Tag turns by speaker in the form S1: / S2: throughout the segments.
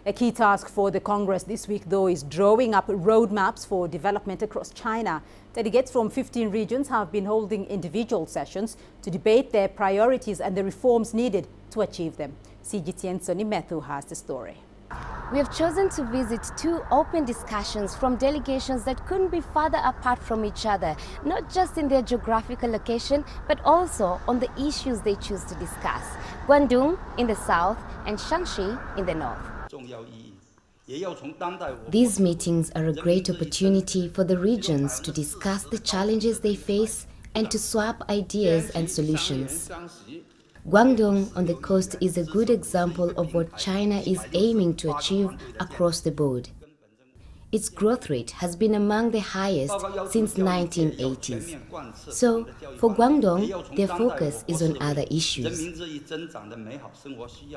S1: A key task for the Congress this week, though, is drawing up roadmaps for development across China. Delegates from 15 regions have been holding individual sessions to debate their priorities and the reforms needed to achieve them. CGTN Soni Methu has the story.
S2: We have chosen to visit two open discussions from delegations that couldn't be farther apart from each other, not just in their geographical location, but also on the issues they choose to discuss. Guangdong in the south and Shanxi in the north. These meetings are a great opportunity for the regions to discuss the challenges they face and to swap ideas and solutions. Guangdong on the coast is a good example of what China is aiming to achieve across the board. Its growth rate has been among the highest since 1980s. So, for Guangdong, their focus is on other issues.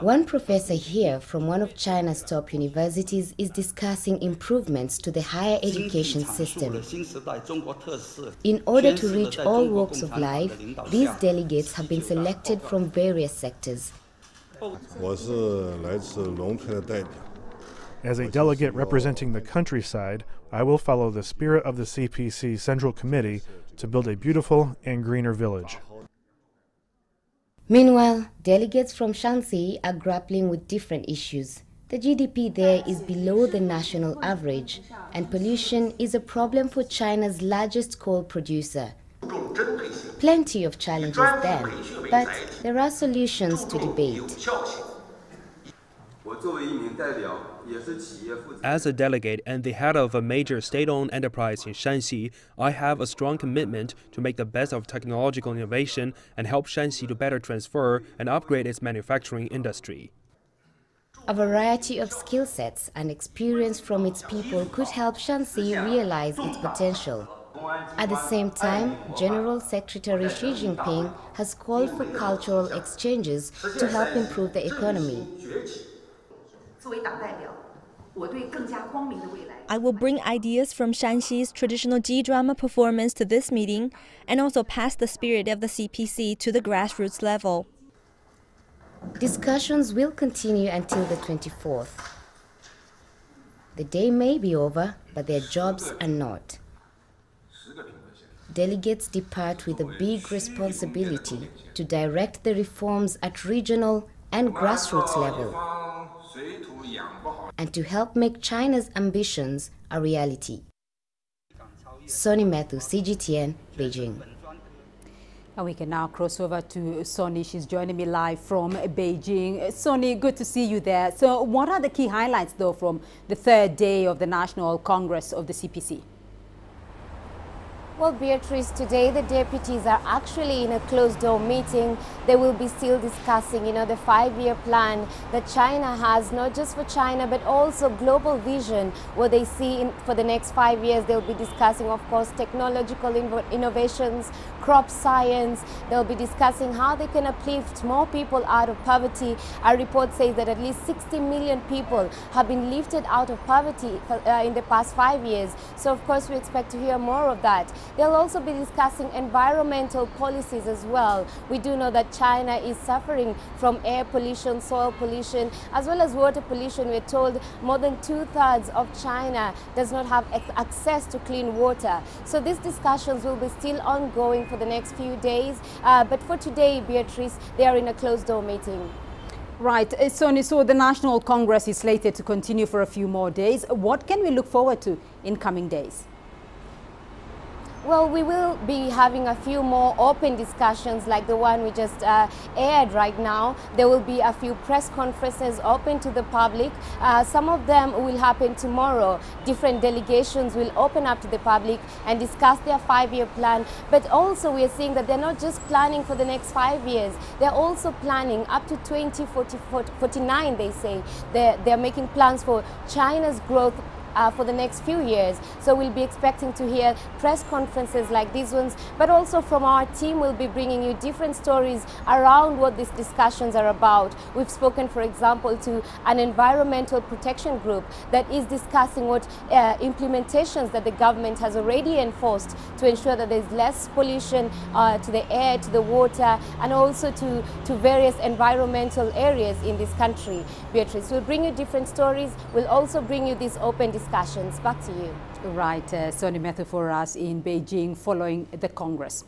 S2: One professor here from one of China's top universities is discussing improvements to the higher education system. In order to reach all walks of life, these delegates have been selected from various sectors.
S3: As a delegate representing the countryside, I will follow the spirit of the CPC Central Committee to build a beautiful and greener village.
S2: Meanwhile, delegates from Shanxi are grappling with different issues. The GDP there is below the national average, and pollution is a problem for China's largest coal producer. Plenty of challenges then, but there are solutions to debate.
S4: As a delegate and the head of a major state-owned enterprise in Shanxi, I have a strong commitment to make the best of technological innovation and help Shanxi to better transfer and upgrade its manufacturing industry.
S2: A variety of skill sets and experience from its people could help Shanxi realize its potential. At the same time, General Secretary Xi Jinping has called for cultural exchanges to help improve the economy.
S5: I will bring ideas from Shanxi's traditional G-drama performance to this meeting and also pass the spirit of the CPC to the grassroots level.
S2: Discussions will continue until the 24th. The day may be over, but their jobs are not. Delegates depart with a big responsibility to direct the reforms at regional and grassroots level, and to help make China's ambitions a reality. Soni Methu, CGTN, Beijing.
S1: And we can now cross over to Soni. She's joining me live from Beijing. Soni, good to see you there. So what are the key highlights, though, from the third day of the National Congress of the CPC?
S2: Well, Beatrice, today the deputies are actually in a closed-door meeting. They will be still discussing, the 5-year plan that China has, not just for China, but also global vision, what they see for the next 5 years. They'll be discussing, of course, technological innovations, crop science. They'll be discussing how they can uplift more people out of poverty. Our report says that at least 60 million people have been lifted out of poverty in the past 5 years. So, of course, we expect to hear more of that. They'll also be discussing environmental policies as well. We do know that China is suffering from air pollution, soil pollution, as well as water pollution. We're told more than 2/3 of China does not have access to clean water. So these discussions will be still ongoing for the next few days. But for today, Beatrice, they are in a closed-door meeting.
S1: Right. Soni, so the National Congress is slated to continue for a few more days. What can we look forward to in coming days?
S2: Well, we will be having a few more open discussions like the one we just aired right now. There will be a few press conferences open to the public. Some of them will happen tomorrow. Different delegations will open up to the public and discuss their 5-year plan. But also we are seeing that they're not just planning for the next 5 years. They're also planning up to 2049, they say. They're making plans for China's growth for the next few years. So we'll be expecting to hear press conferences like these ones, but also from our team we'll be bringing you different stories around what these discussions are about. We've spoken, for example, to an environmental protection group that is discussing what implementations that the government has already enforced to ensure that there's less pollution to the air, to the water, and also to various environmental areas in this country. Beatrice, we'll bring you different stories. We'll also bring you these open discussions. Back to you.
S1: Right, Soni Methu for us in Beijing following the Congress.